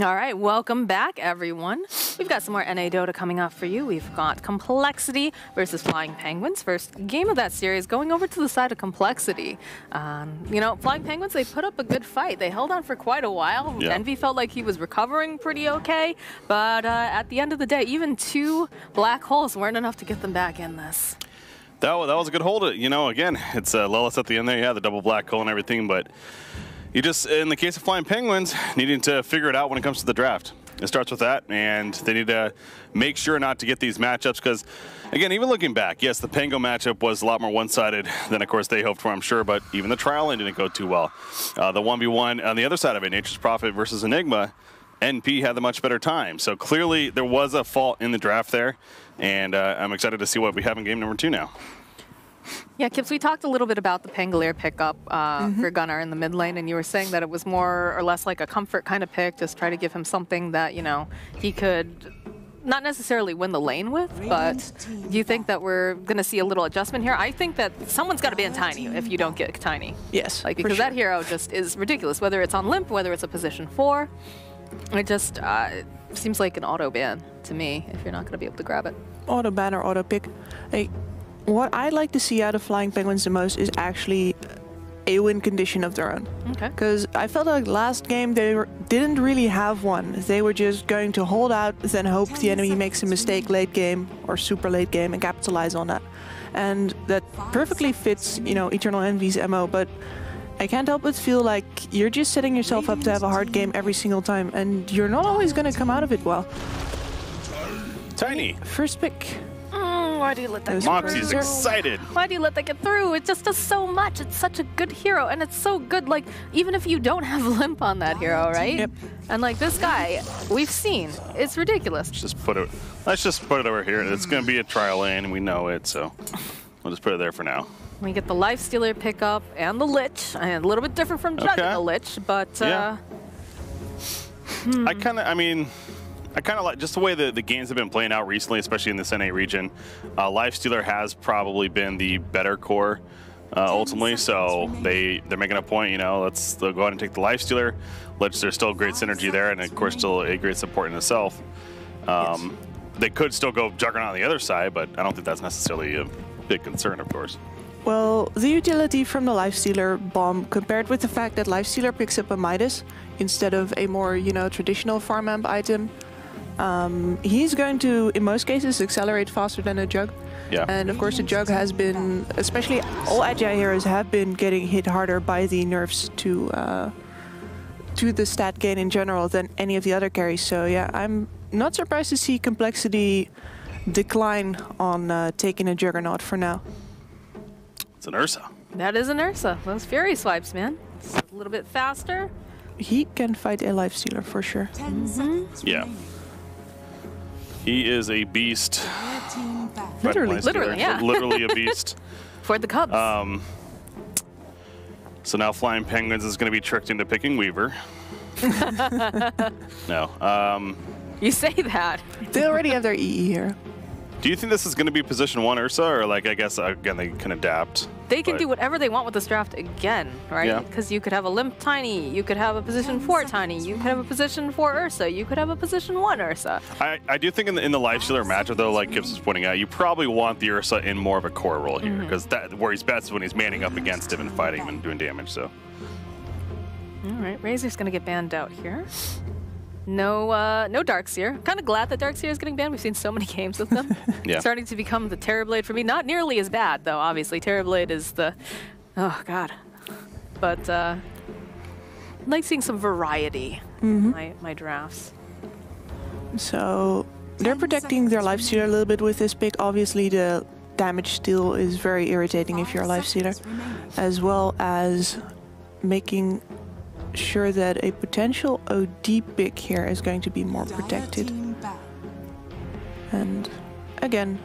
All right, welcome back, everyone. We've got some more NA Dota coming up for you. We've got CompLexity versus Flying Penguins. First game of that series going over to the side of CompLexity. You know, Flying Penguins, they put up a good fight. They held on for quite a while. Yeah. Envy felt like he was recovering pretty okay, but at the end of the day, even 2 black holes weren't enough to get them back in this. That was a good hold. You know, again, it's Lilith at the end there. Yeah, the double black hole and everything, but you just, in the case of Flying Penguins, needing to figure it out when it comes to the draft. It starts with that, and they need to make sure not to get these matchups because, again, even looking back, yes, the Pango matchup was a lot more one-sided than, of course, they hoped for, I'm sure, but even the trial end didn't go too well. The 1v1 on the other side of it, Nature's Prophet versus Enigma, NP had the much better time. So clearly there was a fault in the draft there, and I'm excited to see what we have in game number 2 now. Yeah, Kips, we talked a little bit about the Pangolier pickup for Gunnar in the mid lane, and you were saying that it was more or less like a comfort kind of pick, just try to give him something that, you know, he could not necessarily win the lane with, but do you think that we're going to see a little adjustment here? I think that someone's got to ban Tiny if you don't get Tiny. Yes, like, because that hero just is ridiculous, whether it's on Limp, whether it's a position 4. It just seems like an auto ban to me if you're not going to be able to grab it. Auto ban or auto pick. Hey, what I'd like to see out of Flying Penguins the most is actually a win condition of their own. Okay. Because I felt like last game they didn't really have one. They were just going to hold out, then hope the enemy makes a mistake late game or super late game and capitalize on that. And that perfectly fits, you know, Eternal Envy's MO, but I can't help but feel like you're just setting yourself up to have a hard game every single time, and you're not always going to come out of it well. Tiny. First pick. Why do you let that get Moxie's through? excited. Why do you let that get through? It just does so much. It's such a good hero, and it's so good, like, even if you don't have Limp on that hero, right? Yep. And, like, this guy, we've seen. It's ridiculous. Let's just put it over here. It's going to be a trial lane, and we know it, so we'll just put it there for now. We get the Lifestealer pickup and the Lich, and a little bit different from Jug and the Lich, but... Yeah. I kind of like just the way the games have been playing out recently, especially in this NA region. Lifestealer has probably been the better core ultimately, so they're making a point, you know, they'll go ahead and take the Lifestealer. There's still great synergy there, and of course still a great support in itself. They could still go Juggernaut on the other side, but I don't think that's necessarily a big concern, of course. Well, the utility from the Lifestealer bomb compared with the fact that Lifestealer picks up a Midas instead of a more, you know, traditional farm amp item, he's going to, in most cases, accelerate faster than a Jug. Yeah. And of course the Jug has been, especially all Agile heroes have been getting hit harder by the nerfs to the stat gain in general than any of the other carries. So yeah, I'm not surprised to see CompLexity decline on taking a Juggernaut for now. It's an Ursa. That is an Ursa. Those Fury swipes, man. It's a little bit faster. He can fight a Lifestealer for sure. Yeah. He is a beast. Literally, yeah. Literally a beast. For the Cubs. So now Flying Penguins is going to be tricked into picking Weaver. No. You say that. They already have their EE here. Do you think this is going to be position 1 Ursa, or like, I guess, again, they can adapt? They can do whatever they want with this draft again, right? Because you could have a Limp Tiny, you could have a position 4 Tiny, you could have a position 4 Ursa, you could have a position 1 Ursa. I do think in the Lifestealer matchup, though, like Gibbs was pointing out, you probably want the Ursa in more of a core role here, because where he's best is when he's manning up against him and fighting him and doing damage, so. All right, Razor's going to get banned out here. No Darkseer. Kind of glad that Darkseer is getting banned. We've seen so many games with them. Yeah. Starting to become the Terrorblade for me. Not nearly as bad, though, obviously. Terrorblade is the... Oh, God. But I like seeing some variety in my drafts. So they're protecting their Lifestealer a little bit with this pick. Obviously, the damage steal is very irritating if you're a Lifestealer, as well as making sure that a potential OD pick here is going to be more protected. And again,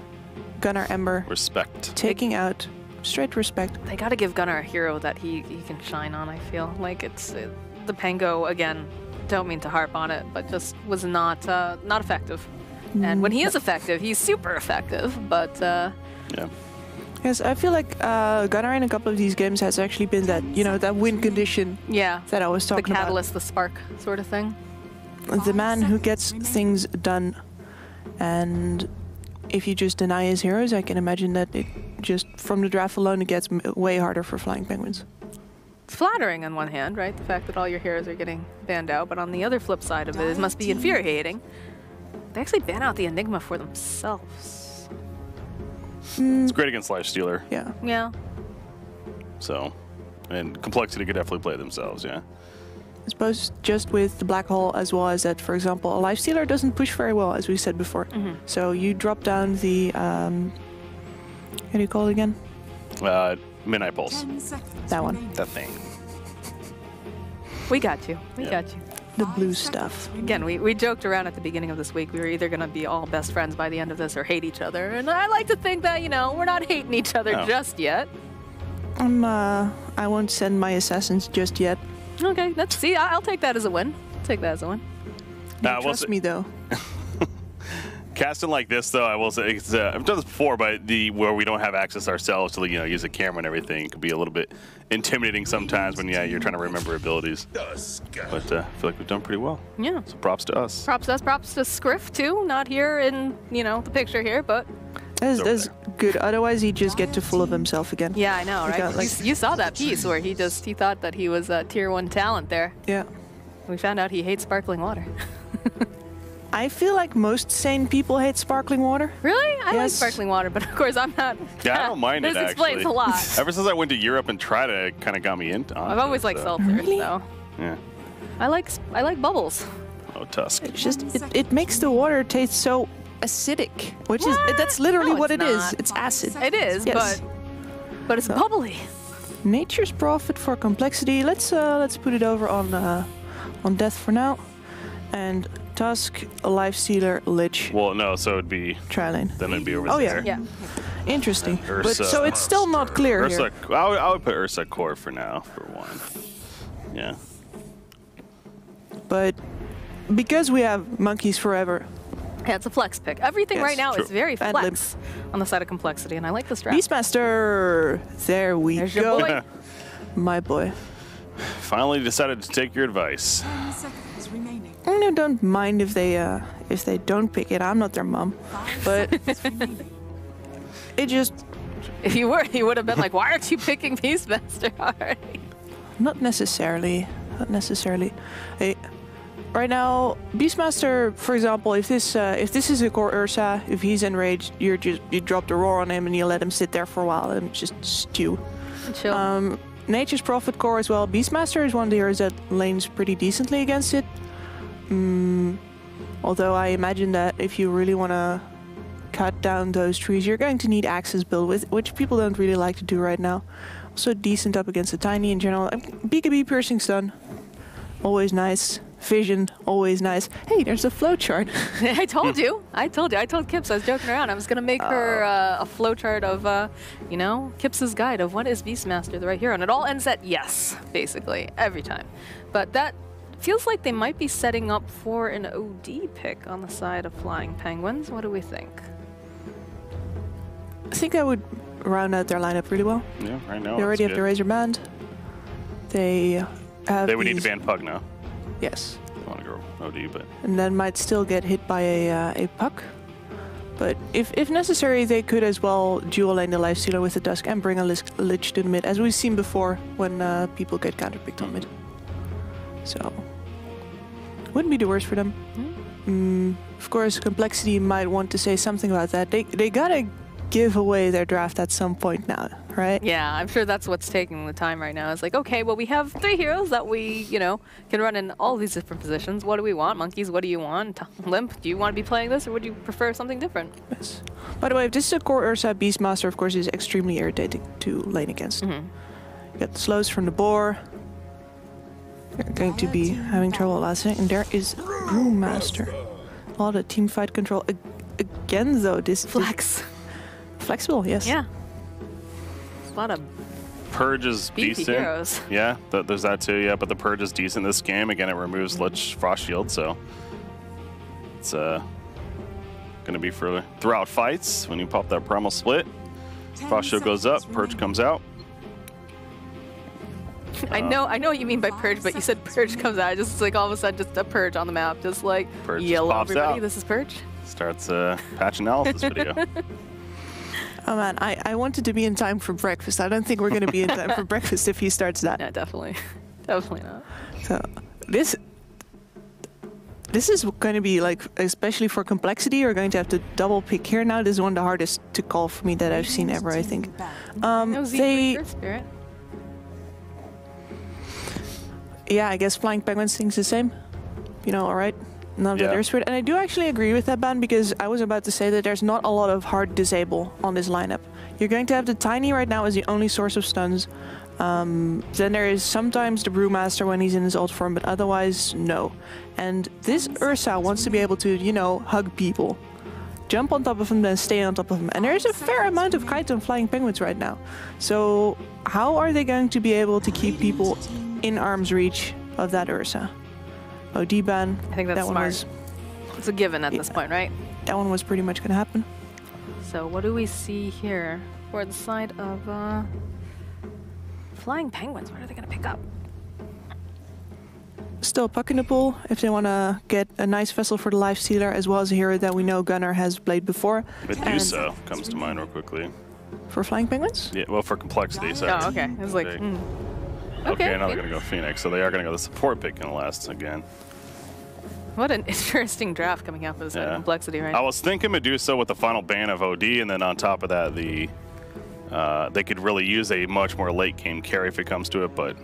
Gunnar Ember respect, taking out straight respect. They got to give Gunnar a hero that he can shine on. I feel like it's the Pango again. Don't mean to harp on it, but just was not effective. And when he is effective, he's super effective. But yeah. Yes, I feel like Gunnar in a couple of these games has actually been that, you know, that win condition. Yeah. That I was talking about. The catalyst, the spark sort of thing. the man who gets things done. And if you just deny his heroes, I can imagine that it just from the draft alone, it gets way harder for Flying Penguins. It's flattering on one hand, right? The fact that all your heroes are getting banned out, but on the other flip side of it, it must be infuriating. They actually ban out the Enigma for themselves. It's great against Lifestealer. Yeah. Yeah. So, and Complexity could definitely play themselves, yeah. I suppose just with the Black Hole as well as that, for example, a Lifestealer doesn't push very well, as we said before. So you drop down the, how do you call it again? Midnight Pulse. That one. That thing. We got you. We got you. The blue stuff. Again, we joked around at the beginning of this week. We were either going to be all best friends by the end of this or hate each other. And I like to think that, you know, we're not hating each other just yet. I won't send my assassins just yet. Okay, let's see. I'll take that as a win. Take that as a win. Trust me, though. Casting like this, though, I will say, it's, I've done this before, but where we don't have access ourselves to, you know, use a camera and everything, it can be a little bit intimidating sometimes when, you're trying to remember abilities. But I feel like we've done pretty well. Yeah. So props to us. Props to us. Props to Scriff, too. Not here in, you know, the picture here, but... That's good. Otherwise, he'd just get too full of himself again. Yeah, I know, right? You saw that piece where he thought that he was a tier 1 talent there. Yeah. We found out he hates sparkling water. I feel like most sane people hate sparkling water. Really? I like sparkling water, but of course I'm not. Yeah, I don't mind it, This explains a lot. Ever since I went to Europe and tried it, it kind of got me into it. I've always liked seltzers, though. Yeah. I like bubbles. Oh, Tusk. It's just, it makes the water taste so acidic, which is, that's literally what it is. It's acid. It is, Yes. but it's bubbly. Nature's Prophet for Complexity. Let's put it over on Death for now. And Tusk, a Lifestealer, Lich. Well, no, so it'd be... Trilane. Then it'd be over Oh, there. Yeah. Interesting. Ursa. But, so it's still not clear Ursa, here. I would put Ursa Core for now, for one. Yeah. But because we have Monkeys Forever... Yeah, it's a flex pick. Everything right now is very And flex on the side of Complexity, and I like this draft. Beastmaster! There we There's go. your boy. My boy. Finally decided to take your advice. I don't mind if they don't pick it. I'm not their mom, but it just If you were, he would have been like, "Why aren't you picking Beastmaster already?" not necessarily. Not necessarily. Hey, right now, Beastmaster, for example, if this is a core Ursa, if he's enraged, you drop the roar on him and you let him sit there for a while and just stew. Chill. Nature's Prophet core as well. Beastmaster is one of the heroes that lanes pretty decently against it. Although I imagine that if you really want to cut down those trees, you're going to need Axis build with, which people don't really like to do right now. Also decent up against the Tiny in general. BKB Piercing Stun, always nice. Vision, always nice. Hey, there's a flowchart. I told you. I told Kips. I was joking around. I was going to make her a flowchart of, you know, Kips's guide of what is Beastmaster, the right hero. And it all ends at yes, basically, every time. But that feels like they might be setting up for an OD pick on the side of Flying Penguins. What do we think? I think I would round out their lineup really well. Yeah, right now. They already have the Razor Band. They have They would need to ban Pug now. Yes. I want to go OD, but... And then might still get hit by a puck. But if necessary, they could as well dual lane the Lifestealer with the Tusk and bring a Lich to the mid, as we've seen before when people get counterpicked on mid. So, wouldn't be the worst for them. Of course, Complexity might want to say something about that. They gotta give away their draft at some point now, right? Yeah, I'm sure that's what's taking the time right now. It's like, okay, well, we have 3 heroes that we, you know, can run in all these different positions. What do we want? Monkeys, what do you want? Limp, do you want to be playing this, or would you prefer something different? Yes. By the way, if this is a core Ursa, Beastmaster, of course, is extremely irritating to lane against. You got the slows from the boar. They're going to be having trouble last night. And there is Brewmaster. A lot of team fight control. Again, though, this... Flexible, yes. Yeah. A lot of Purge is decent. heroes. Yeah, there's that too, yeah, but the Purge is decent this game. Again, it removes Lich Frost Shield, so it's going to be for throughout fights. When you pop that Primal Split, Frost Shield goes up, Purge comes out. I know what you mean by purge, but you said purge comes out. Just like all of a sudden, just a purge on the map, just like Purge just yellow. pops Everybody, out. this is purge. Starts a patch analysis video. Oh man, I wanted to be in time for breakfast. I don't think we're going to be in time for breakfast if he starts that. Yeah, definitely, definitely not. So this is going to be like, especially for complexity, you're going to have to double pick here now. This is one of the hardest to call for me that I've seen ever, I think. No They, Spirit. yeah, I guess Flying Penguins thinks the same. You know, all right. None of that air spirit. And I do actually agree with that, ban, because I was about to say that there's not a lot of hard disable on this lineup. You're going to have the Tiny right now as the only source of stuns. Then there is sometimes the Brewmaster when he's in his ult form, but otherwise, no. And this Ursa wants to be able to, you know, hug people. Jump on top of them, then stay on top of them. And there is a fair amount of kite on Flying Penguins right now. So how are they going to be able to keep people in arm's reach of that Ursa? OD ban. I think that's smart. It's a given at this point, right? That one was pretty much going to happen. So what do we see here for the side of Flying Penguins? What are they going to pick up? Still puck in the pool if they want to get a nice vessel for the life stealer, as well as a hero that we know Gunnar has played before. Medusa comes to mind real quickly. For Flying Penguins? Yeah, well, for complexity. Sorry. Oh, okay. It was like, Okay, now they're going to go Phoenix, so they are going to go the support pick in the last again. What an interesting draft coming out for this complexity, right? I was thinking Medusa with the final ban of OD, and then on top of that, the they could really use a much more late game carry if it comes to it, but...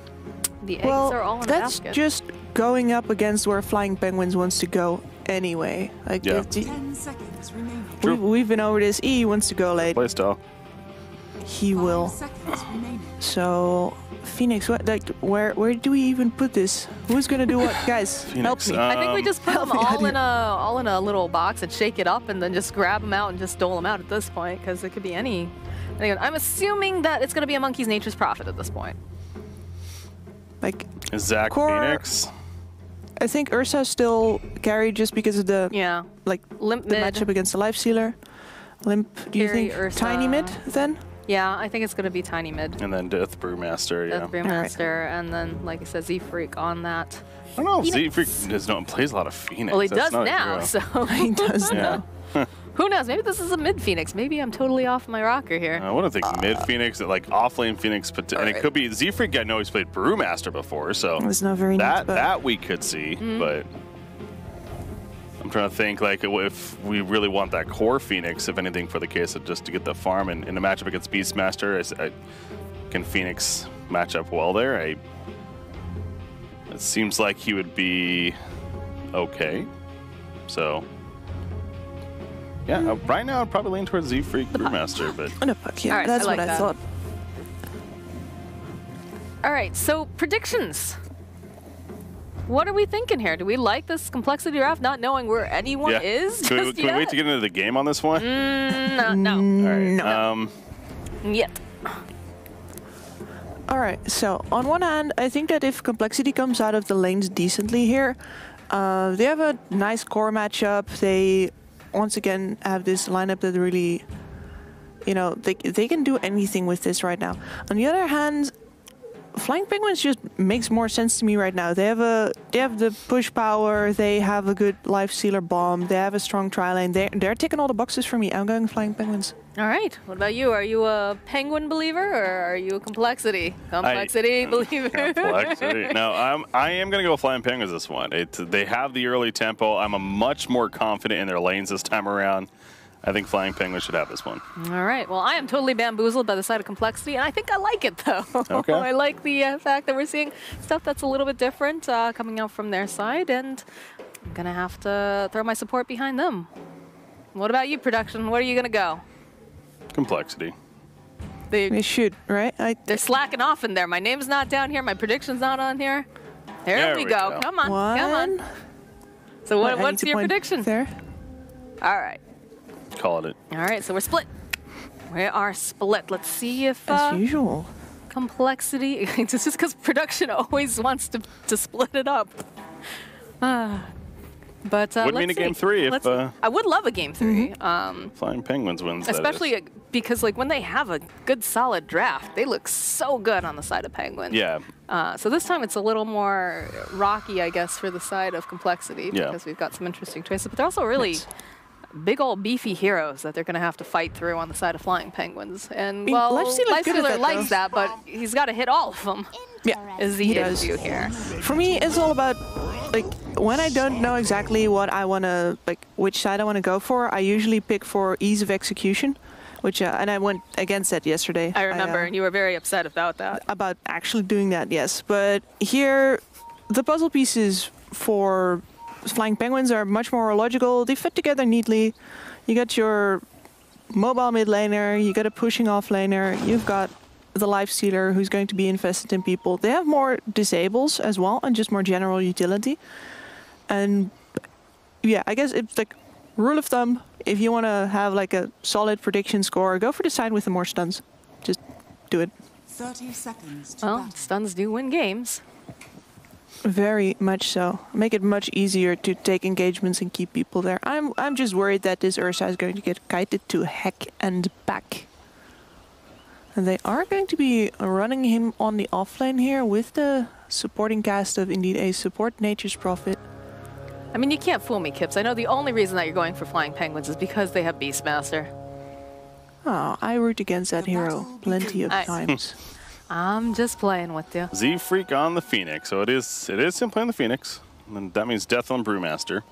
The eggs are all in the that's basket. just going up against where Flying Penguins wants to go anyway. Like, Yeah. 10 seconds remaining. we've been over this. E wants to go late. Playstyle. He 5 will. seconds remaining. So, Phoenix, what, like, where do we even put this? Who's gonna do what? Guys, help Phoenix, me. I think we just put them help me out all in a little box and shake it up, and then just grab them out and just dole them out at this point, because it could be any. I'm assuming that it's going to be a monkey's nature's profit at this point. Like, Zach Phoenix. I think Ursa still carried just because of the like Limp the mid. matchup against the life stealer. Limp, do you Carry think Ursa. Tiny mid then? Yeah, I think it's going to be tiny mid. And then Death Brewmaster, yeah. Death Brewmaster, and then, like I said, Z-Freak on that. I don't know if Z-Freak plays a lot of Phoenix. Well, he That's does not a now, hero. so He does Yeah. now. who knows? Maybe this is a mid Phoenix. Maybe I'm totally off my rocker here. I wouldn't think mid Phoenix, like off lane Phoenix, and it could be Z-Freak. I know he's played Brewmaster before, so It's not very neat, but that we could see, but I'm trying to think like if we really want that core Phoenix, if anything, for the case of just to get the farm and in a matchup against Beastmaster, can Phoenix match up well there? It seems like he would be okay. So yeah, right now I'd probably lean towards Z-Freak Brewmaster, but on a puck, yeah, All right, that's I like what I that. thought. All right, so predictions. What are we thinking here? Do we like this complexity draft, not knowing where anyone is? Can we wait to get into the game on this one? No. All right. Yet. All right, so on one hand, I think that if complexity comes out of the lanes decently here, they have a nice core matchup. They once again have this lineup that really, you know, they can do anything with this right now. On the other hand, Flying Penguins just makes more sense to me right now. They have the push power. They have a good life stealer bomb. They have a strong tri lane. They're ticking all the boxes for me. I'm going Flying Penguins. All right. What about you? Are you a penguin believer or are you a complexity believer? Complexity. No, I am going to go Flying Penguins this one. They have the early tempo. I'm a much more confident in their lanes this time around. I think Flying Penguins should have this one. All right. Well, I am totally bamboozled by the side of complexity, and I think I like it, though. Okay. I like the fact that we're seeing stuff that's a little bit different coming out from their side, and I'm going to have to throw my support behind them. What about you, production? Where are you going to go? Complexity. They should, right? They're slacking off in there. My name's not down here. My prediction's not on here. There we go. Come on. Come on. So what's your prediction? There. All right. Call it. All right, so we're split. We are split. Let's see if As usual. complexity. It's just because production always wants to split it up. But Wouldn't mean a let's game see. 3 if Let's see. I would love a game 3. Flying Penguins wins. that Especially is. because like when they have a good solid draft, they look so good on the side of Penguins. Yeah. So this time it's a little more rocky, I guess, for the side of Complexity Yeah. because we've got some interesting choices. But they're also really big old beefy heroes that they're going to have to fight through on the side of Flying Penguins. And mean, well, Lifestealer's good at Lifestealer that, likes though. that, but he's got to hit all of them. Yeah, Is the he does. issue here. For me, it's all about, like, when I don't know exactly what I want to, like, which side I want to go for, I usually pick for ease of execution, which, and I went against that yesterday. I remember, and you were very upset about that. About actually doing that, yes. But here, the puzzle pieces for Flying Penguins are much more logical. They fit together neatly. You got your mobile mid laner, you got a pushing off laner, you've got the Lifestealer who's going to be invested in people. They have more disables as well and just more general utility. And yeah, I guess it's like rule of thumb, if you want to have like a solid prediction score, go for the side with the more stuns. Just do it. 30 seconds to Well, battle. stuns do win games. Very much so. Make it much easier to take engagements and keep people there. I'm just worried that this Ursa is going to get kited to heck and back. And they are going to be running him on the offlane here with the supporting cast of indeed a support Nature's Prophet. I mean, you can't fool me, Kips. I know the only reason that you're going for Flying Penguins is because they have Beastmaster. Oh, I root against that hero plenty of times. I'm just playing with you. Z Freak on the Phoenix. So it is him playing the Phoenix. And that means death on Brewmaster.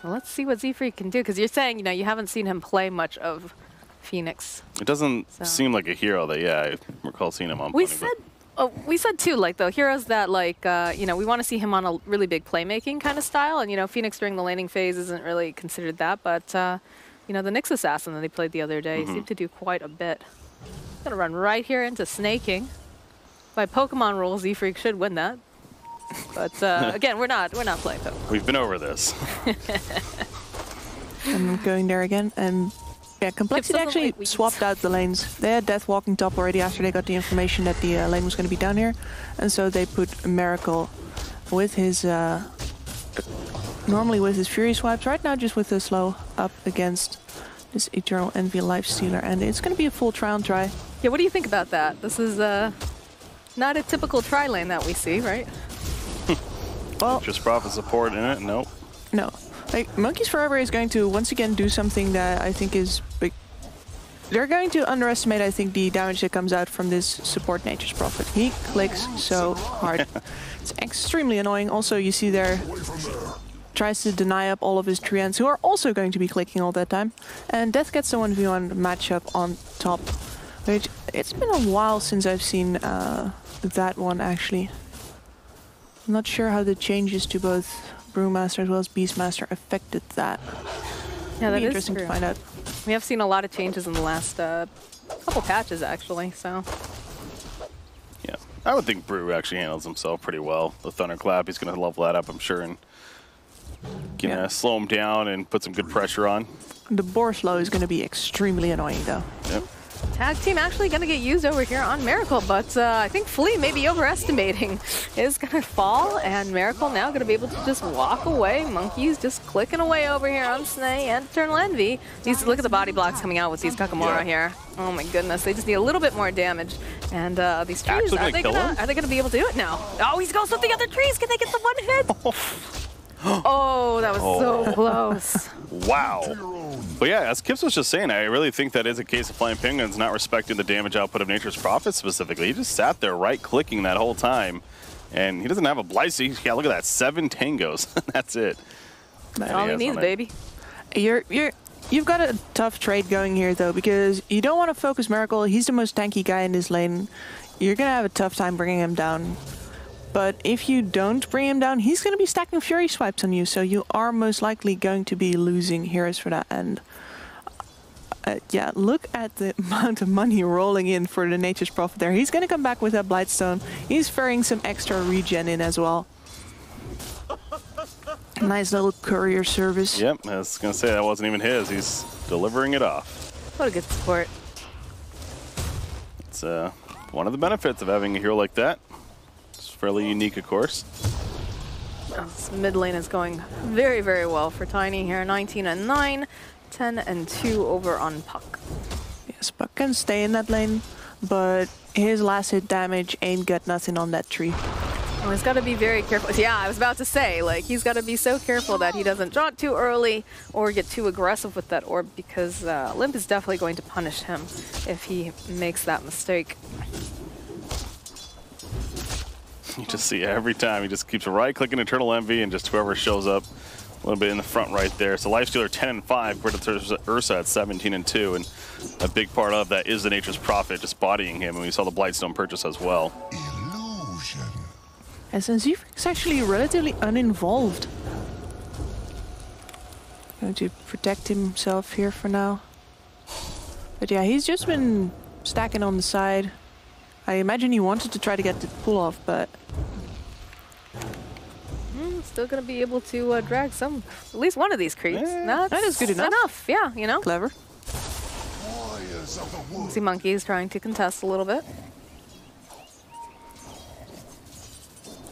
Well, let's see what Z-Freak can do, because you're saying, you know, you haven't seen him play much of Phoenix. It doesn't So- seem like a hero that, I recall seeing him on We plenty, we said too, like the heroes that like, you know, we want to see him on a really big playmaking kind of style, and you know, Phoenix during the laning phase isn't really considered that, but you know, the Nyx Assassin that they played the other day seemed to do quite a bit. Gonna run right here into snaking. By Pokemon rules, Z-Freak should win that. But again, we're not playing Pokemon. We've been over this. I'm going there again, and yeah, Complexity doesn't actually like weeds. swapped out the lanes. They had Death walking top already after they got the information that the lane was going to be down here, and so they put Miracle with his normally with his Fury swipes. Right now, just with the slow up against this Eternal Envy Lifestealer, and it's going to be a full try on try. Yeah, what do you think about that? This is not a typical tri lane that we see, right? Well, Just profit support in it? Nope. no. Like, Monkeys Forever is going to once again do something that I think is big. They're going to underestimate, I think, the damage that comes out from this support Nature's Prophet. He clicks so hard. It's extremely annoying. Also, you see there, tries to deny up all of his Treants, who are also going to be clicking all that time. And Death gets the 1v1 matchup on top, which it's been a while since I've seen that one, actually. I'm not sure how the changes to both Brewmaster as well as Beastmaster affected that. Yeah, It'll that be is interesting true. to find out. We have seen a lot of changes in the last couple patches, actually. So Yeah. I would think Brew actually handles himself pretty well. The Thunderclap, he's going to level that up, I'm sure, and can slow him down and put some good pressure on. The Borslow is going to be extremely annoying, though. Yep. tag team actually going to get used over here on Miracle, but I think Flea may be overestimating. Is going to fall, and Miracle now going to be able to just walk away. Monkey's just clicking away over here on Snay and Eternal Envy. These, look at the body blocks coming out with these Kakamora here. Oh my goodness, they just need a little bit more damage. And these trees, are they gonna be able to do it now? Oh, he's goes with the other trees. Can they get the one hit? Oh, that was so close. Wow. But yeah, as Kips was just saying, I really think that is a case of Flying Penguins not respecting the damage output of Nature's Prophet specifically. He just sat there right-clicking that whole time, and he doesn't have a Blyce. Yeah, look at that, 7 tangos. That's it. That's all he needs, baby. You've got a tough trade going here, though, because you don't want to focus Miracle. He's the most tanky guy in this lane. You're going to have a tough time bringing him down. But if you don't bring him down, he's going to be stacking Fury swipes on you, so you are most likely going to be losing heroes for that. And yeah, look at the amount of money rolling in for the Nature's Prophet there. He's going to come back with that Blightstone. He's ferrying some extra regen in as well. Nice little courier service. Yep, I was going to say that wasn't even his. He's delivering it off. What a good support. It's one of the benefits of having a hero like that. It's fairly unique, of course. This mid lane is going very, very well for Tiny here. 19 and 9, 10 and 2 over on Puck. Yes, Puck can stay in that lane, but his last hit damage ain't got nothing on that tree. Oh, he's got to be very careful. Yeah, I was about to say, like, he's got to be so careful that he doesn't draw it too early or get too aggressive with that orb, because Limp is definitely going to punish him if he makes that mistake. You just see every time, he just keeps right-clicking Eternal Envy, and just whoever shows up a little bit in the front right there. So Lifestealer 10 and 5, compared to Ursa at 17 and 2, and a big part of that is the Nature's Prophet just bodying him, and we saw the Blightstone purchase as well. Illusion. And since Zefrik's actually relatively uninvolved. Going to protect himself here for now. But yeah, he's just been stacking on the side. I imagine he wanted to try to get the pull off, but Still going to be able to drag at least one of these creeps. Yeah, that is good enough. Yeah, you know. clever. See Monkey's trying to contest a little bit.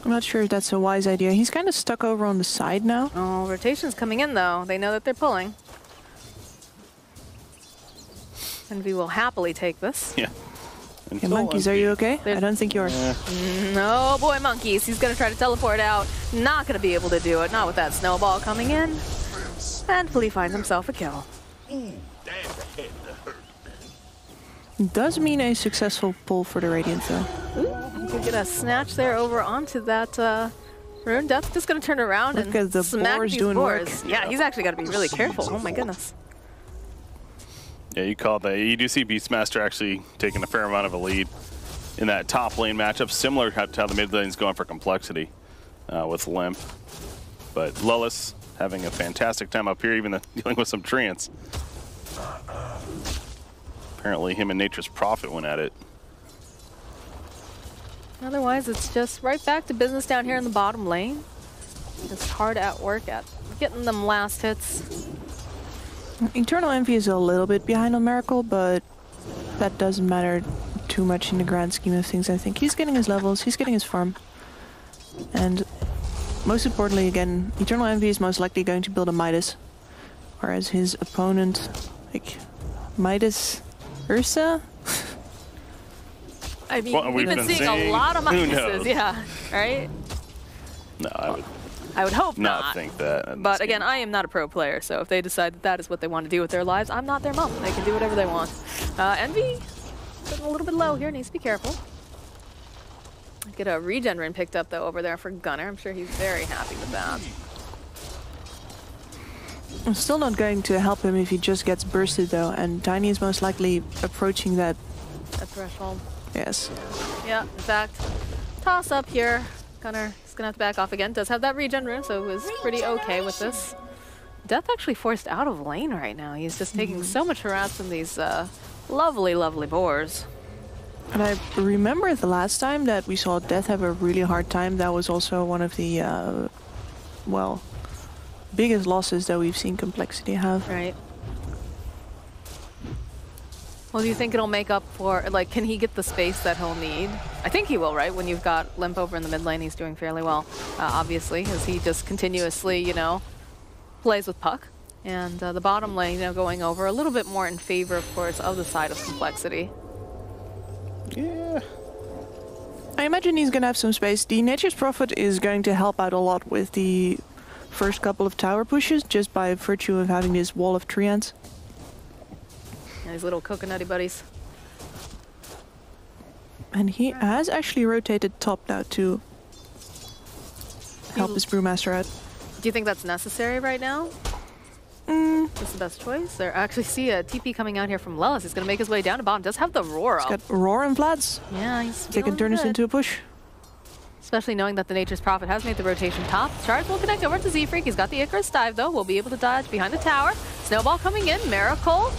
I'm not sure if that's a wise idea. He's kind of stuck over on the side now. Oh, rotation's coming in though. They know that they're pulling. Envy will happily take this. Yeah. Hey, Monkeys, are you okay? I don't think you are. No, boy, Monkeys. He's going to try to teleport out. Not going to be able to do it. Not with that snowball coming in. Thankfully finds himself a kill. Does mean a successful pull for the Radiant, though. You can get a snatch there over onto that rune. Death's just going to turn around Look and at the smack boars these doing boars. work. Yeah, he's actually got to be really careful. Oh my goodness. Yeah, you called that. You do see Beastmaster actually taking a fair amount of a lead in that top lane matchup, similar to how the mid lane's going for Complexity with Limp. But Lillis having a fantastic time up here, even dealing with some treants. Apparently him and Nature's Prophet went at it. Otherwise, it's just right back to business down here in the bottom lane. Just hard at work at getting them last hits. Eternal Envy is a little bit behind on Miracle, but that doesn't matter too much in the grand scheme of things, I think. He's getting his levels, he's getting his farm. And most importantly, again, Eternal Envy is most likely going to build a Midas. Whereas his opponent, like, Midas Ursa? I mean, Well, we've been seeing a lot of who Midases, knows? yeah, right? No, I would hope not not. think that. in But this again, game. I am not a pro player, so if they decide that that is what they want to do with their lives, I'm not their mom. They can do whatever they want. Envy, getting a little bit low here, needs to be careful. Get a regen rune picked up, though, over there for Gunnar. I'm sure he's very happy with that. I'm still not going to help him if he just gets bursted, though, and Tiny is most likely approaching that. That threshold. Yes. Yeah, in fact, toss up here. Gunnar is going to have to back off again. Does have that regen rune, so was pretty okay with this. Death actually forced out of lane right now. He's just taking so much harass from these lovely, lovely boars. And I remember the last time that we saw Death have a really hard time. That was also one of the, well, biggest losses that we've seen Complexity have. Right. Well, do you think it'll make up for, like, can he get the space that he'll need? I think he will, right? When you've got Limp over in the mid lane, he's doing fairly well, obviously, as he just continuously, you know, plays with Puck. And the bottom lane, you know, going over a little bit more in favor, of course, of the side of Complexity. Yeah. I imagine he's going to have some space. The Nature's Prophet is going to help out a lot with the first couple of tower pushes, just by virtue of having this wall of treants. And these little coconutty buddies. And he has actually rotated top now to help his Brewmaster out. Do you think that's necessary right now? That's the best choice. There, I actually see a TP coming out here from Lillis. He's going to make his way down to bottom. Does have the roar up. He's got Roar and Vlads. Yeah, he's They can turn this into a push. Especially knowing that the Nature's Prophet has made the rotation top. Charge will connect over to Zefrik. He's got the Icarus dive, though. Will be able to dodge behind the tower. Snowball coming in. Miracle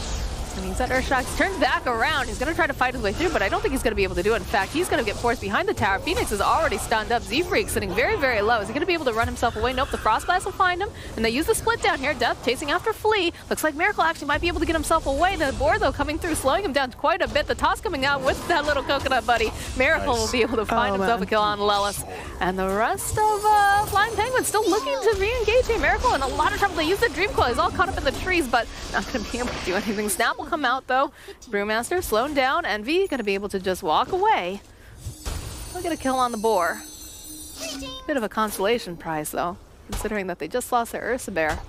And he's at Earthshock. He turns back around. He's going to try to fight his way through, but I don't think he's going to be able to do it. In fact, he's going to get forced behind the tower. Phoenix is already stunned up. Z-Freak sitting very, very low. Is he going to be able to run himself away? Nope, the Frost Blast will find him. And they use the split down here. Death chasing after Flea. Looks like Miracle actually might be able to get himself away. The board, though, coming through, slowing him down quite a bit. The toss coming out with that little coconut buddy. Miracle will be able to find himself a kill on Lelis. And the rest of Flying Penguin still looking to re-engage here. Miracle in a lot of trouble. They use the Dream Coil. He's all caught up in the trees, but not going to be able to do anything. Snap will come out, though. Brewmaster slowing down. Envy going to be able to just walk away. He'll get a kill on the boar. Bit of a consolation prize, though, considering that they just lost their Ursa Bear.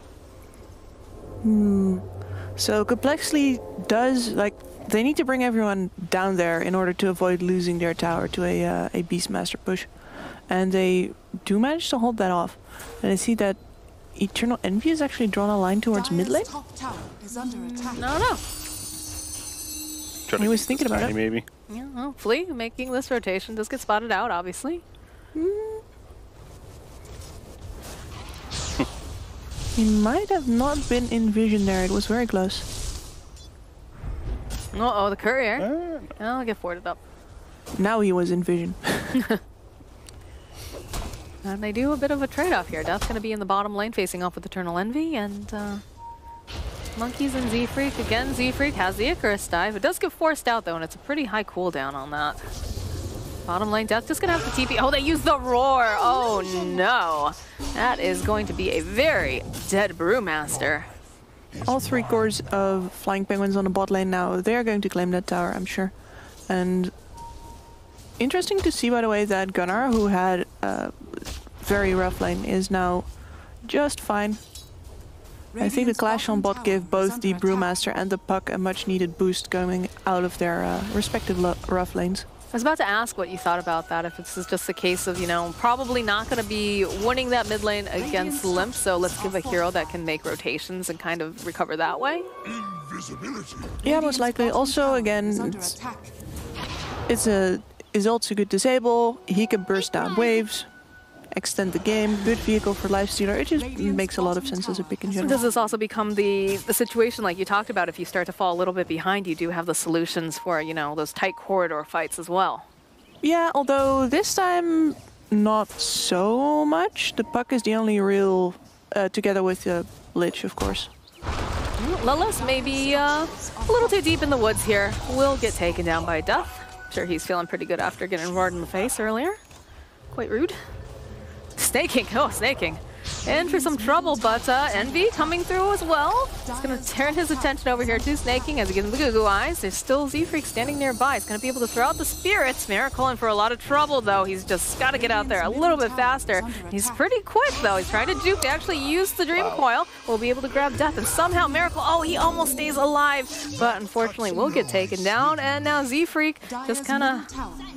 So CompLexity does, like, they need to bring everyone down there in order to avoid losing their tower to a Beastmaster push. And they do manage to hold that off. And I see that Eternal Envy has actually drawn a line towards mid lane. No. He was thinking about it. Maybe. Yeah, well, Flea making this rotation does get spotted out, obviously. He might have not been in vision there. It was very close. Uh-oh, the courier. I'll get forwarded up. Now he was in vision. And they do a bit of a trade-off here. Death's going to be in the bottom lane facing off with Eternal Envy, and Monkeys and Z-Freak. Again, Z-Freak has the Icarus dive. It does get forced out, though, and it's a pretty high cooldown on that. Bottom lane, Death just going to have to TP. Oh, they use the Roar! Oh, no. That is going to be a very dead Brewmaster. All 3 cores of Flying Penguins on the bot lane now. They're going to claim that tower, I'm sure. And interesting to see, by the way, that Gunnar, who had a very rough lane, is now just fine. I think the clash on bot gave both the Brewmaster and the Puck a much needed boost going out of their respective rough lanes. I was about to ask what you thought about that, if this is just a case of, you know, probably not going to be winning that mid lane against Limp, so let's give a hero that can make rotations and kind of recover that way. Yeah, most likely. Also, again, it's a ult's a good disable, he can burst down waves, extend the game, good vehicle for lifestealer. It just makes a lot of sense as a pick in general. Does this also become the situation like you talked about? If you start to fall a little bit behind, you do have the solutions for, you know, those tight corridor fights as well. Yeah, although this time not so much. The Puck is the only real, together with Lich, of course. Lelis may be a little too deep in the woods here. Will get taken down by Death. Sure, he's feeling pretty good after getting roared in the face earlier. Quite rude. Snaking, oh, snaking. In for some trouble, but Envy coming through as well. He's going to turn his attention over here to Snaking as he gives him the goo-goo eyes. There's still Z-Freak standing nearby. He's going to be able to throw out the spirits. Miracle in for a lot of trouble, though. He's just got to get out there a little bit faster. He's pretty quick, though. He's trying to juke to actually use the Dream Coil. We'll be able to grab Death, and somehow Miracle, oh, he almost stays alive, but unfortunately will get taken down. And now Z-Freak just kind of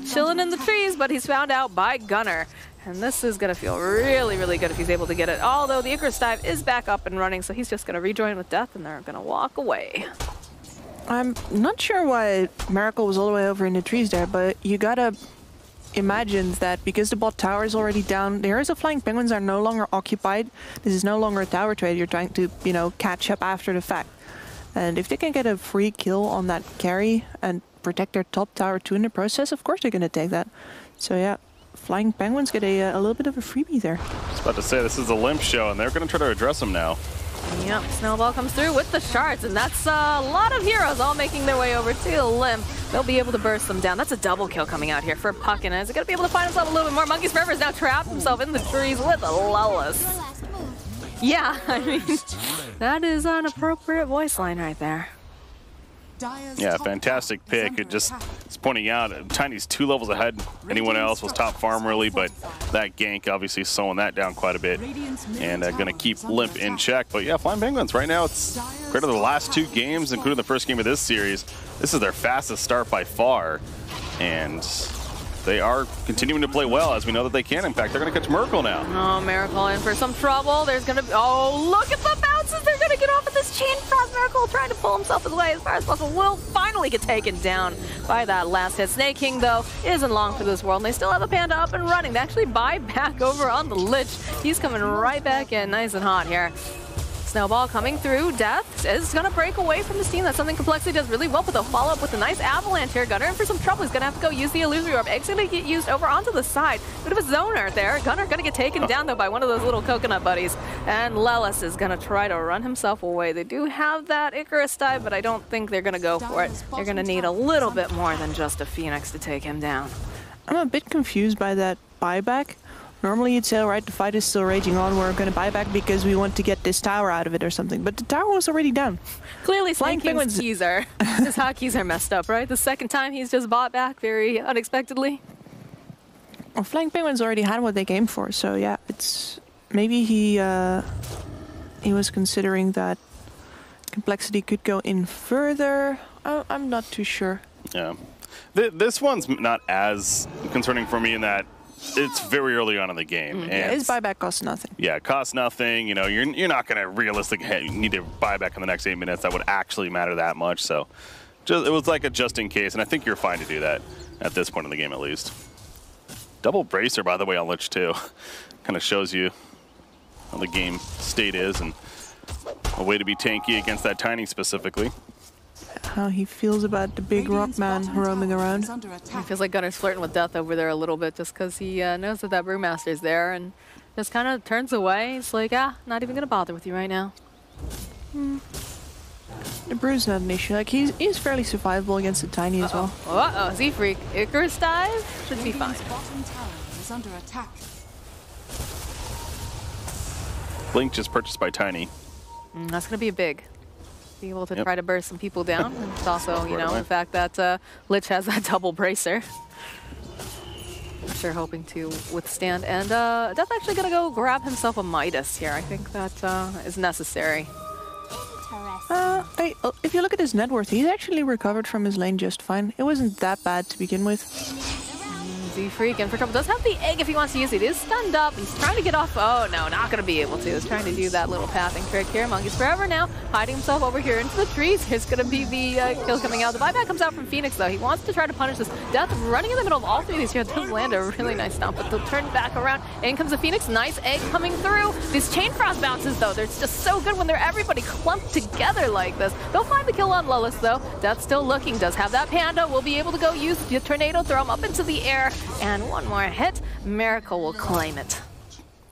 chilling in the trees, but he's found out by Gunnar. And this is going to feel really, really good if he's able to get it. Although the Icarus dive is back up and running, so he's just going to rejoin with Death, and they're going to walk away. I'm not sure why Miracle was all the way over in the trees there, but you gotta imagine that because the bot tower is already down, the Heroes of Flying Penguins are no longer occupied. This is no longer a tower trade. You're trying to, you know, catch up after the fact. And if they can get a free kill on that carry and protect their top tower too in the process, of course they're going to take that. So yeah. Flying Penguins get a little bit of a freebie there. I was about to say, this is a Limp show, and they're going to try to address him now. Yep, Snowball comes through with the shards, and that's a lot of heroes all making their way over to Limp. They'll be able to burst them down. That's a double kill coming out here for Puck, and is he going to be able to find himself a little bit more? Monkeys Forever is now trapped himself in the trees with a Lelis. Yeah, I mean, that is an appropriate voice line right there. Yeah, fantastic pick. It just is pointing out Tiny's 2 levels ahead. Anyone else was top farm really, but that gank obviously slowing that down quite a bit and going to keep Limp in check. But yeah, Flying Penguins right now, it's compared to the last 2 games, including the first game of this series, this is their fastest start by far, and they are continuing to play well, as we know that they can. In fact, they're going to catch Miracle now. Oh, Miracle in for some trouble. There's going to be... Oh, look at the bounces. They're going to get off of this chain. Frost Miracle trying to pull himself away as far as possible. Will finally get taken down by that last hit. Snake King, though, isn't long for this world, and they still have a Panda up and running. They actually buy back over on the Lich. He's coming right back in nice and hot here. Snowball coming through. Death is going to break away from the steam. That's something CompLexity does really well, but they'll follow up with a nice avalanche here. Gunnar in for some trouble. He's going to have to go use the illusory orb. Egg's going to get used over onto the side. Bit of a zoner there. Gunnar going to get taken down, though, by one of those little coconut buddies. And Lelis is going to try to run himself away. They do have that Icarus dive, but I don't think they're going to go for it. They're going to need a little bit more than just a Phoenix to take him down. I'm a bit confused by that buyback. Normally you'd say, all right, the fight is still raging on, we're going to buy back because we want to get this tower out of it or something. But the tower was already down. Clearly Flying Penguin's keys are, his hotkeys are messed up, right? The second time he's just bought back very unexpectedly. Well, Flying Penguin's already had what they came for, so yeah, it's... Maybe he was considering that CompLexity could go in further. I'm not too sure. Yeah. This one's not as concerning for me in that it's very early on in the game. And yeah, his buyback costs nothing. Yeah, it costs nothing. You know, you're not going to realistically need to buy back in the next 8 minutes. That would actually matter that much. So it was like a just in case, and I think you're fine to do that at this point in the game at least. Double bracer, by the way, on Lich too. Kind of shows you how the game state is and a way to be tanky against that Tiny specifically. How he feels about the big rock man roaming around. He feels like Gunnar's flirting with death over there a little bit just because he knows that that Brewmaster's there and just kind of turns away. He's like, not even going to bother with you right now. The Brew's not an issue. Like, he's fairly survivable against the Tiny as well. Uh-oh, Z-Freak. Icarus dive should be fine. Under attack. Blink just purchased by Tiny. That's going to be a big. Be able to try to burst some people down. And it's also, you know, the fact that Lich has that double bracer. They're hoping to withstand. And Death actually going to go grab himself a Midas here. I think that is necessary. If you look at his net worth, he's actually recovered from his lane just fine. It wasn't that bad to begin with. Z-Freak in for trouble. Does have the egg if he wants to use it. He is stunned up. He's trying to get off. Oh, no, not going to be able to. He's trying to do that little pathing trick here. Monkey's forever now, hiding himself over here into the trees. Here's going to be the kill coming out. The buyback comes out from Phoenix, though. He wants to try to punish this. Death running in the middle of all three of these here. Does land a really nice stomp, but they'll turn back around. In comes the Phoenix. Nice egg coming through. These chain frost bounces, though, they're just so good when they're everybody clumped together like this. They'll find the kill on Lelis, though. Death still looking. Does have that panda. Will be able to go use the tornado, throw him up into the air, and one more hit. Miracle will claim it.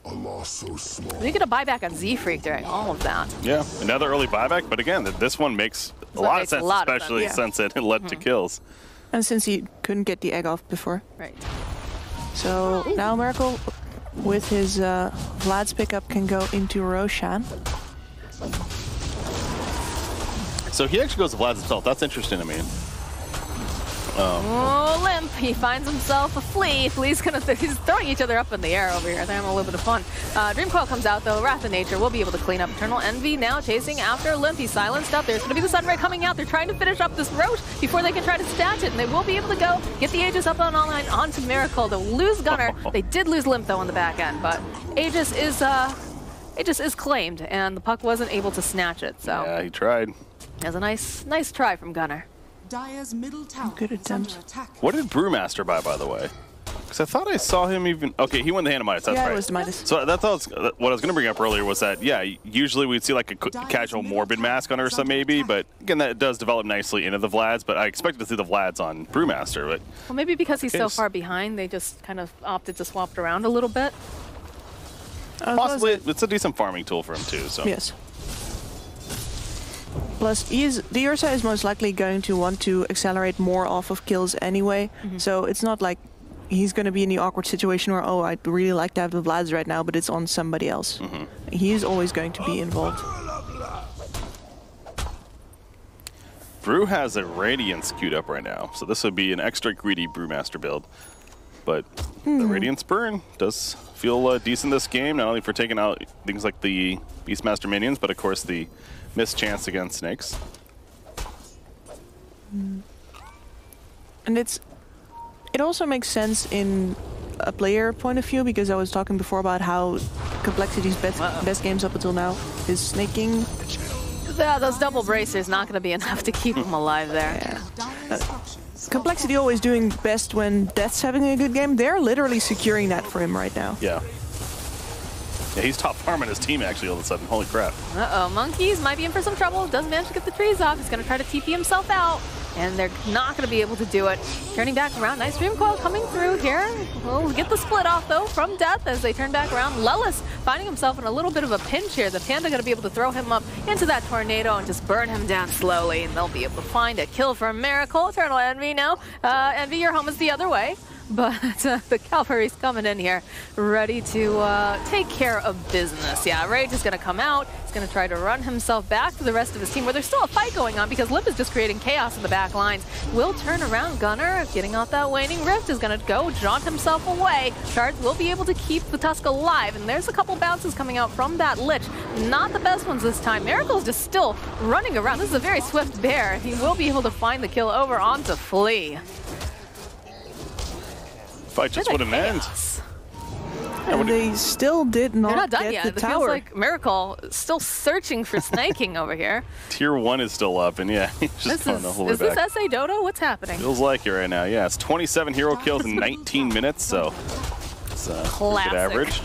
A loss so small. You get a buyback on Z-Freak during all of that. Yeah, another early buyback, but again, this one makes a lot of sense, especially since it led to kills. And since he couldn't get the egg off before. Right. So now Miracle, with his Vlad's pickup, can go into Roshan. So he actually goes to Vlad's himself. That's interesting to me. Oh, Limp. He finds himself a Flea. Flea's he's throwing each other up in the air over here. They're having a little bit of fun. Dreamcoil comes out, though. Wrath of Nature will be able to clean up. Eternal Envy now chasing after Limp. He's silenced up. There's going to be the Sunray coming out. They're trying to finish up this Roche before they can try to stat it, and they will be able to go get the Aegis up on online onto Miracle. They'll lose Gunnar. They did lose Limp, though, on the back end, but Aegis is claimed, and the puck wasn't able to snatch it, so. Yeah, he tried. It was a nice try from Gunnar. Dire's middle tower Good is under attempt. attack. What did Brewmaster buy, by the way? Because I thought I saw him even... Okay, he won the hand of Midas, that's Yeah, right. it was the Midas. So that's what I was going to bring up earlier was that, yeah, usually we'd see like a casual Morbid mask on her or something maybe, but again, that does develop nicely into the Vlads, but I expected to see the Vlads on Brewmaster, but... Well, maybe because he's so far behind, they just kind of opted to swap it around a little bit. Possibly, it's a decent farming tool for him too, so... Yes. Plus, the Ursa is most likely going to want to accelerate more off of kills anyway, so it's not like he's going to be in the awkward situation where, oh, I'd really like to have the Vlads right now, but it's on somebody else. He is always going to be involved. Brew has a Radiance queued up right now, so this would be an extra greedy Brewmaster build. But the Radiance burn does feel decent this game, not only for taking out things like the Beastmaster minions, but of course the missed chance against snakes. And it also makes sense in a player point of view, because I was talking before about how CompLexity's best games up until now is snaking. Yeah, those double bracers not going to be enough to keep him alive there. Yeah. CompLexity always doing best when Death's having a good game. They're literally securing that for him right now. Yeah. Yeah, he's top farming his team actually all of a sudden. Holy crap. Uh-oh, Monkeys might be in for some trouble. Doesn't manage to get the trees off. He's going to try to TP himself out. And they're not going to be able to do it. Turning back around. Nice Dream Coil coming through here. We'll get the split off, though, from Death as they turn back around. Lelis finding himself in a little bit of a pinch here. The Panda going to be able to throw him up into that tornado and just burn him down slowly. And they'll be able to find a kill for a Miracle. Eternal Envy now. Envy, your home is the other way. But the cavalry's coming in here, ready to take care of business. Yeah, Rage is going to come out. He's going to try to run himself back to the rest of his team, where there's still a fight going on because Limp is just creating chaos in the back lines. Will turn around. Gunner, getting off that waning rift, is going to go jaunt himself away. Shards will be able to keep the Tusk alive, and there's a couple bounces coming out from that Lich. Not the best ones this time. Miracle's just still running around. This is a very swift bear. He will be able to find the kill over onto Flea. Fight just wouldn't end. And they still did not, They're not done get yet. the It tower. feels like Miracle is still searching for snaking over here. Tier 1 is still up, and yeah, he's just going the whole way Is this back. SA Dodo? What's happening? Feels like it right now. Yeah, it's 27 hero kills in 19 minutes, so it's a Classic. good average.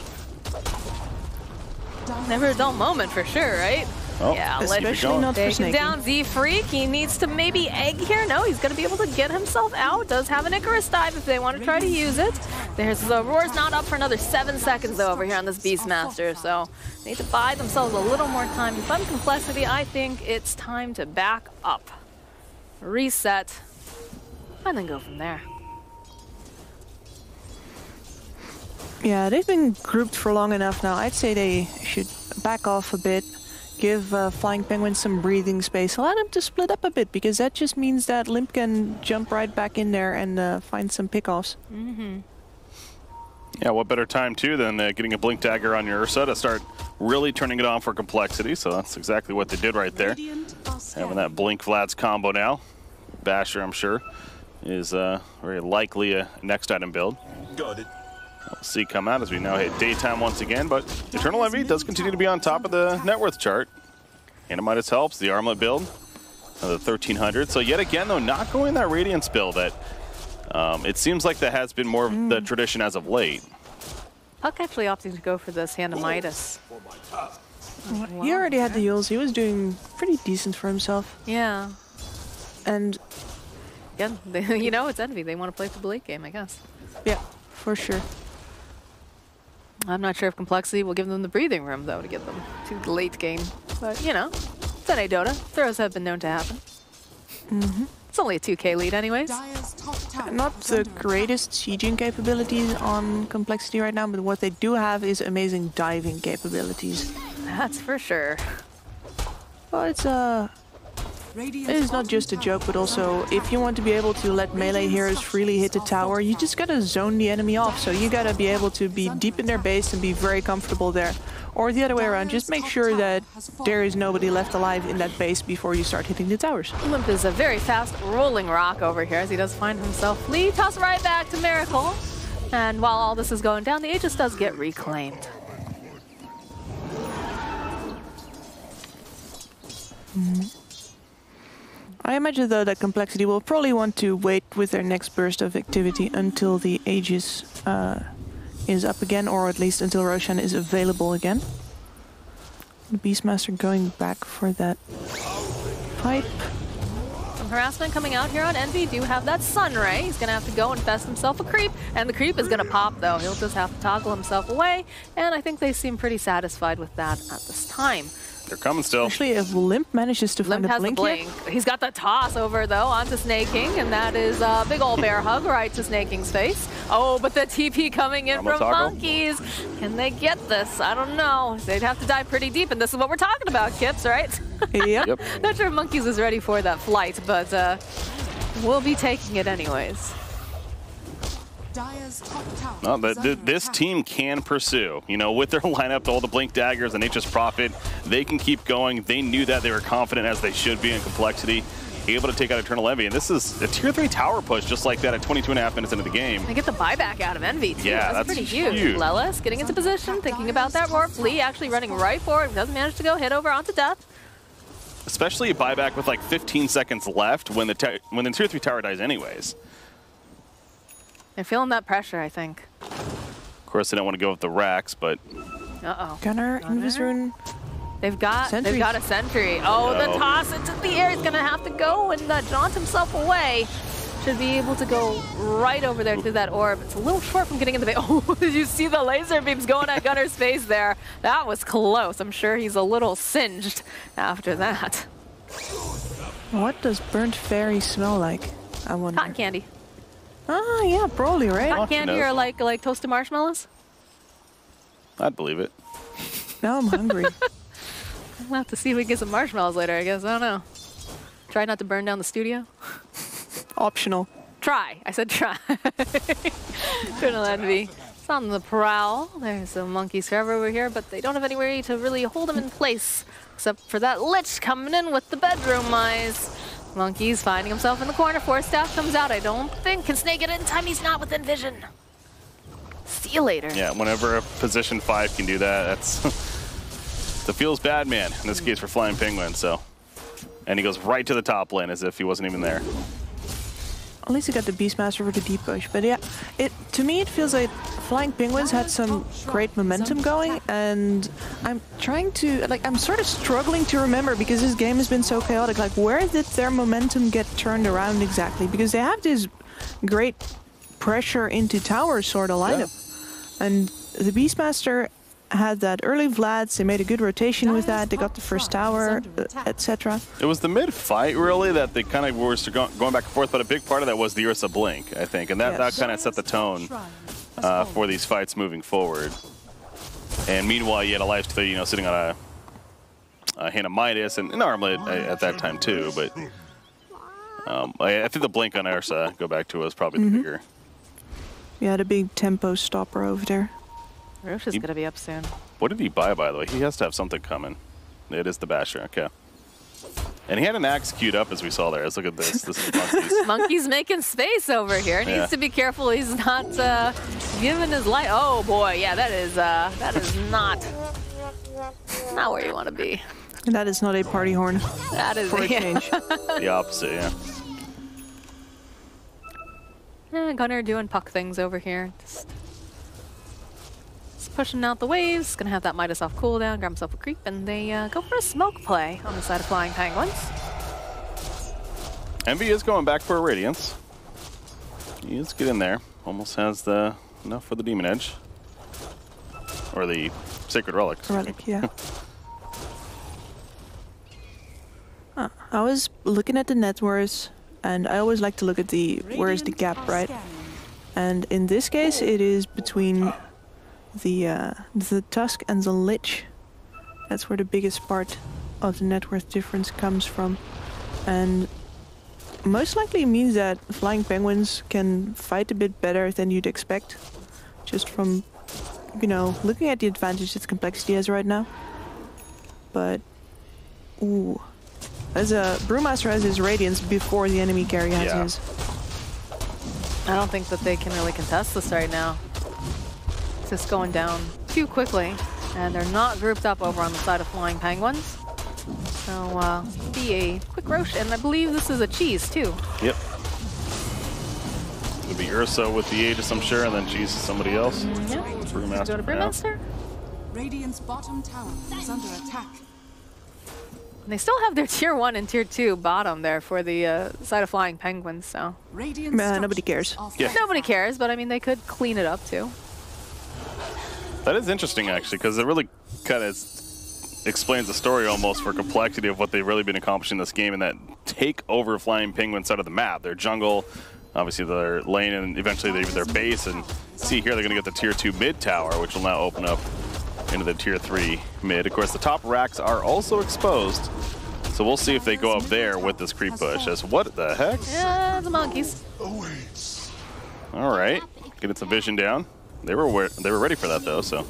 Never a dull moment for sure, right? Oh, Yeah, let's keep it especially going. not for Take him snaking. down, Z-Freak. He needs to maybe egg here. No, he's going to be able to get himself out. Does have an Icarus dive if they want to try to use it. There's the Roar's not up for another 7 seconds, though, over here on this Beastmaster. So they need to buy themselves a little more time. If I'm CompLexity, I think it's time to back up, reset, and then go from there. Yeah, they've been grouped for long enough now. I'd say they should back off a bit, give Flying Penguin some breathing space, allow them to split up a bit, because that just means that Limp can jump right back in there and find some pickoffs. Yeah, what better time, too, than getting a Blink Dagger on your Ursa to start really turning it on for CompLexity. So that's exactly what they did right there. Having that Blink Vlad's combo now. Basher, I'm sure, is very likely a next item build. Got it. We'll see come out as we now hit daytime once again, but Eternal Envy does continue to be on top of the net worth chart. Animitis helps, the Armlet build, the 1300. So yet again, though, not going that Radiance build that it seems like that has been more of the tradition as of late. Puck actually opting to go for this Animitis. He already had the heals. He was doing pretty decent for himself. Yeah. And Again, you know, it's Envy. They want to play for the late game, I guess. yeah, for sure. I'm not sure if CompLexity will give them the breathing room, though, to get them to the late game. But, you know, it's an Dota. Throws have been known to happen. It's only a 2K lead anyways. Dire's top tower Not is the under greatest sieging capabilities on CompLexity right now, but what they do have is amazing diving capabilities. That's for sure. Well, it's Radiant's not just a joke, but also if you want to be able to let melee heroes freely hit the tower, you just gotta zone the enemy off. So you gotta be able to be deep in their base and be very comfortable there. Or the other way around, just make sure that there is nobody left alive in that base before you start hitting the towers. Limp is a very fast rolling rock over here as he does find himself lead. Toss right back to Miracle. And while all this is going down, the Aegis does get reclaimed. I imagine though that CompLexity will probably want to wait with their next burst of activity until the Aegis is up again, or at least until Roshan is available again. The Beastmaster going back for that pipe. Some harassment coming out here on Envy. Do have that Sunray. He's going to have to go and fest himself a creep. And the creep is going to pop, though. He'll just have to toggle himself away. And I think they seem pretty satisfied with that at this time. They're coming still. Actually, if Limp manages to find Limp a has the blink here, blink. He's got the toss over, though, onto Snake King, and that is a big old bear hug right to Snake King's face. Oh, but the TP coming in from Monkeys. Can they get this? I don't know. They'd have to dive pretty deep, and this is what we're talking about, Kips, right? yep. Not sure if Monkeys is ready for that flight, but we'll be taking it anyways. Dire's top tower No, is under this attack. team can pursue. You know, with their lineup, all the Blink Daggers and Nature's Prophet, they can keep going. They knew that. They were confident as they should be in CompLexity, able to take out Eternal Envy. And this is a tier 3 tower push just like that at 22.5 minutes into the game. They get the buyback out of Envy, too. Yeah, that's that's pretty huge. huge. Lelis getting into position, thinking about that roar. Flea actually running right for it. Doesn't manage to go hit over onto Death. Especially a buyback with like 15 seconds left when the tier 3 tower dies anyways. They're feeling that pressure, I think. Of course, they don't want to go with the racks, but Uh-oh. Gunner, Invisrune. They've got a sentry. Oh, the toss into the air. He's gonna have to go and jaunt himself away. Should be able to go right over there through that orb. It's a little short from getting in the base. Oh, did you see the laser beams going at Gunner's face there? That was close. I'm sure he's a little singed after that. What does burnt fairy smell like? I wonder. Cotton candy. Ah, yeah, probably, right? Cotton candy or like toasted marshmallows? I'd believe it. Now I'm hungry. We'll have to see if we can get some marshmallows later, I guess. I don't know. Try not to burn down the studio. Optional. Try. I said try. Couldn't let me. It's on the prowl. There's a monkey server over here, but they don't have anywhere to really hold him in place, except for that Lich coming in with the bedroom eyes. Monkey's finding himself in the corner. Force Staff comes out. I don't think can Snake it in time. He's not within vision. See you later. Yeah, whenever a position 5 can do that, that's the feels bad man in this case for Flying Penguin. So, and he goes right to the top lane as if he wasn't even there. At least he got the Beastmaster for the deep push. But yeah, to me it feels like Flying Penguins had some great momentum going, and I'm trying to, I'm sort of struggling to remember because this game has been so chaotic. Like, where did their momentum get turned around exactly? Because they have this great pressure into tower sort of lineup. Yeah. And the Beastmaster had that early Vlads, they made a good rotation with that, they got the first tower, etc. It was the mid-fight, really, that they kind of were going back and forth, but a big part of that was the Ursa Blink, I think, and that kind of set the tone for these fights moving forward. And meanwhile, you had a Lifesteal, sitting on a Hand of Midas, and an Armlet at that time too, but I think the Blink on Ursa, go back to, was probably the bigger. We had a big tempo stopper over there. Roche is going to be up soon. What did he buy, by the way? He has to have something coming. It is the Basher, okay. And he had an axe queued up, as we saw there. Let's look at this. This is Monkeys. Monkey's making space over here. Needs to be careful he's not giving his life. Oh boy, yeah, that is not where you want to be. That is not a party horn. That is for a change. The opposite, yeah. Gunner doing puck things over here. Just pushing out the waves. Gonna have that Midas off cooldown, grab himself a creep, and they go for a smoke play on the side of Flying Penguins. Envy is going back for a Radiance. He is getting there. Almost has enough for the Demon Edge. Or the Sacred Relic. Relic, yeah. I was looking at the net worth, and I always like to look at where is the gap, right? And in this case, it is between the Tusk and the Lich. That's where the biggest part of the net worth difference comes from. And most likely means that Flying Penguins can fight a bit better than you'd expect. Just from, looking at the advantage that CompLexity has right now. But, ooh. As a Brewmaster has his Radiance before the enemy carry has his. I don't think that they can really contest this right now. It's just going down too quickly, and they're not grouped up over on the side of Flying Penguins. So, be a quick Roche, and I believe this is a cheese too. Yep. It'll be Ursa with the Aegis, I'm sure, and then cheese is somebody else. Yeah. Brewmaster. Go to Brewmaster. Radiant's bottom tower is under attack. And they still have their tier 1 and tier 2 bottom there for the side of Flying Penguins, so. Nobody cares. Yeah. Nobody cares, but I mean, they could clean it up too. That is interesting, actually, because it really kind of explains the story almost for CompLexity of what they've really been accomplishing in this game, and that take over Flying Penguin side of the map. Their jungle, obviously their lane, and eventually their base. And see here, they're going to get the tier 2 mid tower, which will now open up into the tier 3 mid. Of course, the top racks are also exposed, so we'll see if they go up there with this creep push. As what the heck? Yeah, the monkeys. All right, getting some vision down. They were ready for that though, so.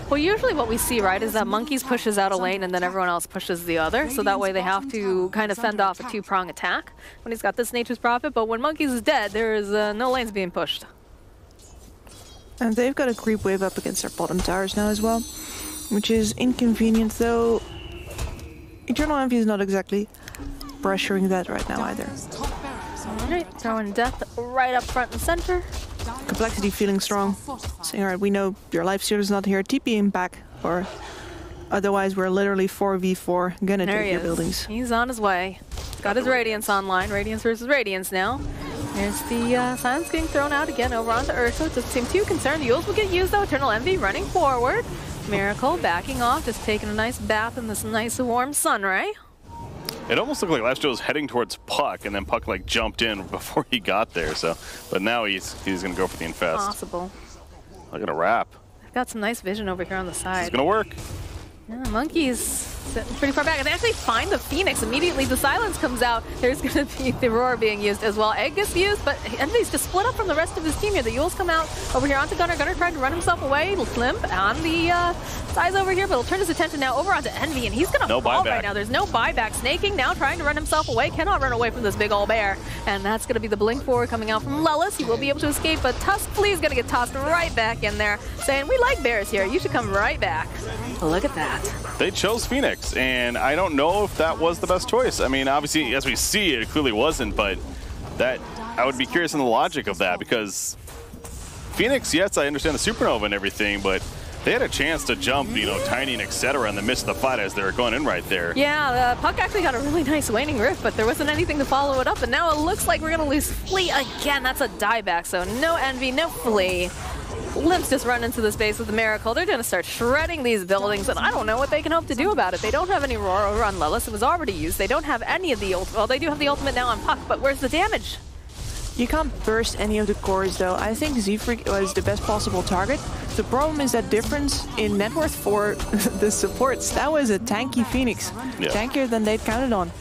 Well, usually what we see, right, is that monkeys pushes out a lane and then everyone else pushes the other, so that way they have to kind of fend off a two-prong attack when he's got this Nature's Prophet. But when monkeys is dead, there is no lanes being pushed. And they've got a creep wave up against their bottom towers now as well, which is inconvenient, though Eternal Envy is not exactly pressuring that right now either. Alright, throwing death right up front and center. CompLexity feeling strong. Saying, alright, we know your life steal is not here. TP him back or otherwise we're literally 4v4 gonna There take he your is. buildings. He's on his way. Got his Radiance online. Radiance versus Radiance now. There's the silence getting thrown out again over onto Ursa. Doesn't seem too concerned. The Yules will get used though. Eternal Envy running forward. Miracle backing off, just taking a nice bath in this nice warm sun ray. It almost looked like Last Joe was heading towards Puck, and then Puck like jumped in before he got there. So, but now he's gonna go for the infest. Possible. Look at a wrap. I've got some nice vision over here on the side. It's gonna work. Yeah, Monkey's sitting pretty far back. And they actually find the Phoenix. Immediately the silence comes out. There's going to be the Roar being used as well. Egg gets used, but Envy's just split up from the rest of his team here. The Yules come out over here onto Gunnar. Gunnar tried to run himself away. Limp on the size over here, but he'll turn his attention now over onto Envy, and he's going to fall right now. There's no buyback. Snaking now trying to run himself away. Cannot run away from this big old bear. And that's going to be the blink forward coming out from Lelis. He will be able to escape, but Tusk Flea's going to get tossed right back in there, saying, we like bears here. You should come right back. Look at that. They chose Phoenix, and I don't know if that was the best choice. I mean, obviously, as we see, it clearly wasn't, but that I would be curious in the logic of that, because Phoenix, yes, I understand the supernova and everything, but they had a chance to jump, you know, Tiny and etc. in the midst of the fight as they were going in right there. Yeah, Puck actually got a really nice waning rift, but there wasn't anything to follow it up, and now it looks like we're going to lose Flea again. That's a dieback, so no Envy, no Flea. Limp's just run into the space with the Miracle. They're going to start shredding these buildings, and I don't know what they can hope to do about it. They don't have any Roar over on Lelis. It was already used. They don't have any of the ultimate. Well, they do have the ultimate now on Puck, but where's the damage? You can't burst any of the cores though. I think Z-Freak was the best possible target. The problem is that difference in net worth for the supports. That was a tanky Phoenix. Yeah. Tankier than they'd counted on.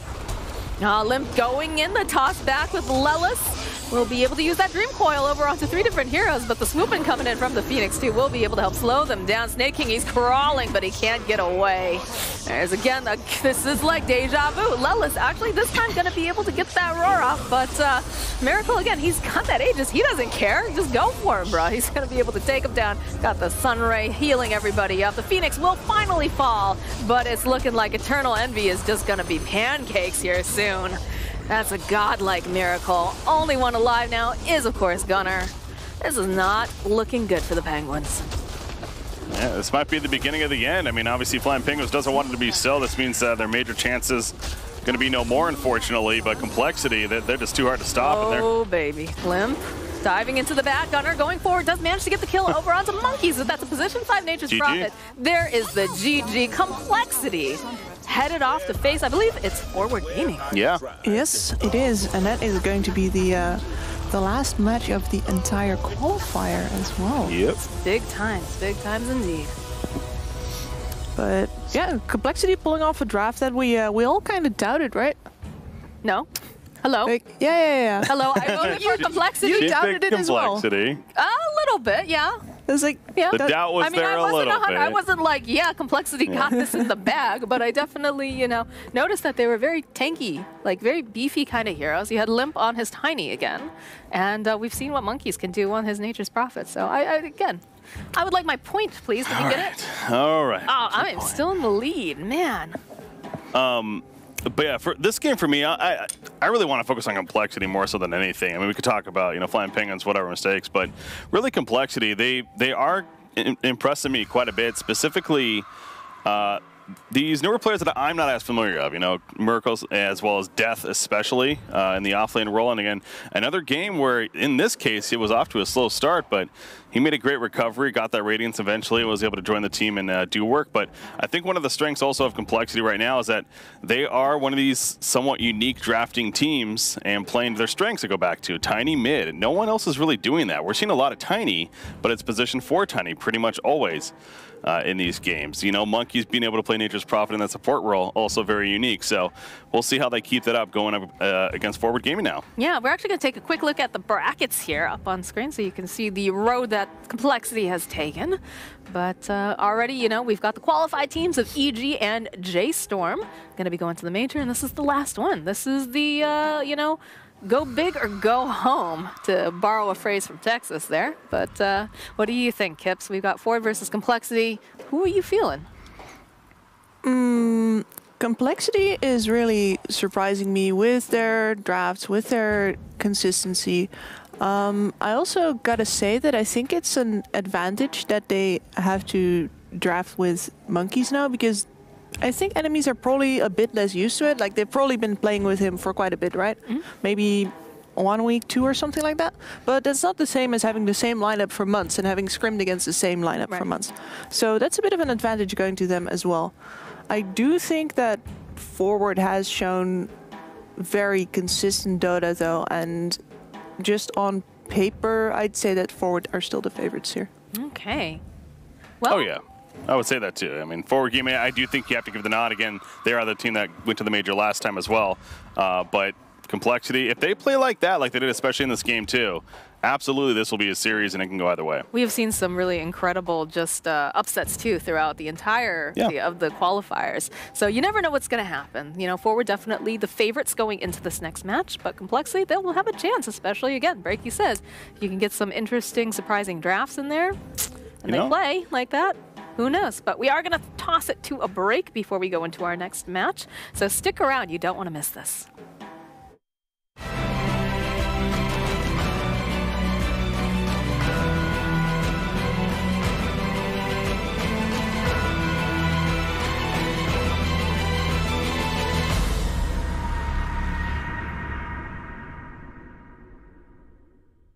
Limp going in, the toss back with Lelis. We'll be able to use that Dream Coil over onto 3 different heroes, but the swooping coming in from the Phoenix too will be able to help slow them down. Snake King, he's crawling, but he can't get away. There's again, this is like deja vu. Lelis actually this time gonna be able to get that Roar off, but Miracle again, he's got that Aegis. He doesn't care. Just go for him, bro. He's gonna be able to take him down. Got the Sun Ray healing everybody up. The Phoenix will finally fall, but it's looking like Eternal Envy is just gonna be pancakes here soon. That's a godlike Miracle. Only one alive now is, of course, Gunnar. This is not looking good for the Penguins. Yeah, this might be the beginning of the end. I mean, obviously, Flying Penguins doesn't want it to be so. This means their major chances going to be no more, unfortunately. But Complexity, they're just too hard to stop. Oh, baby. Limp. Diving into the bat. Gunnar going forward. Does manage to get the kill over onto Monkeys. That's a position 5 Nature's GG. Prophet. There is the GG. Complexity. Headed off to face, I believe it's Forward Gaming. Yeah. Yes, it is, and that is going to be the last match of the entire qualifier as well. Yep. Big times indeed. But yeah, Complexity pulling off a draft that we all kind of doubted, right? No. Hello. Like, yeah. Hello. I voted for Complexity. You She doubted picked it as well. Complexity. A little bit, yeah. It was like, yeah. The doubt was there a little bit. I wasn't like, yeah, Complexity got this in the bag, but I definitely, you know, noticed that they were very tanky, like very beefy kind of heroes. You had Limp on his Tiny again, and we've seen what Monkeys can do on his Nature's Prophet. So again, I would like my point, please. Did you get it? All right. Oh, I'm still in the lead, man. But yeah, for this game for me, I really want to focus on Complexity more so than anything. I mean, we could talk about, you know, Flying Penguins, whatever mistakes, but really Complexity, they are impressing me quite a bit. Specifically, these newer players that I'm not as familiar of, you know, Miracles as well as Death, especially in the offlane role. And again, another game where in this case it was off to a slow start, but he made a great recovery, got that Radiance eventually, was able to join the team and do work. But I think one of the strengths also of Complexity right now is that they are one of these somewhat unique drafting teams and playing to their strengths to go back to. Tiny mid. No one else is really doing that. We're seeing a lot of Tiny, but it's positioned for Tiny pretty much always. In these games. You know, Monkeys being able to play Nature's Prophet in that support role, also very unique. So we'll see how they keep that up going up against Forward Gaming now. Yeah, we're actually going to take a quick look at the brackets here up on screen so you can see the road that Complexity has taken. But already, you know, we've got the qualified teams of EG and J-Storm going to be going to the major, and this is the last one. This is the, you know, go big or go home, to borrow a phrase from Texas there. But what do you think, Kips? We've got Forward versus Complexity. Who are you feeling? Complexity is really surprising me with their drafts, with their consistency. I also gotta say that I think it's an advantage that they have to draft with monkeys now, because I think enemies are probably a bit less used to it. Like, they've probably been playing with him for quite a bit, right? Maybe 1 week, 2 or something like that. But that's not the same as having the same lineup for months and having scrimmed against the same lineup for months. So that's a bit of an advantage going to them as well. I do think that forward has shown very consistent Dota though, and just on paper, I'd say that forward are still the favorites here. Okay. Well, oh yeah, I would say that too. I mean, forward game, I do think you have to give the nod. Again, they are the team that went to the major last time as well. But CompLexity, if they play like that, like they did especially in this game too, absolutely this will be a series and it can go either way. We have seen some really incredible just upsets too throughout the entire of the qualifiers. So you never know what's going to happen. You know, forward definitely the favorites going into this next match, but CompLexity, they'll have a chance, especially again, Breaky says, you can get some interesting, surprising drafts in there and they play like that. Who knows? But we are going to toss it to a break before we go into our next match. So stick around. You don't want to miss this.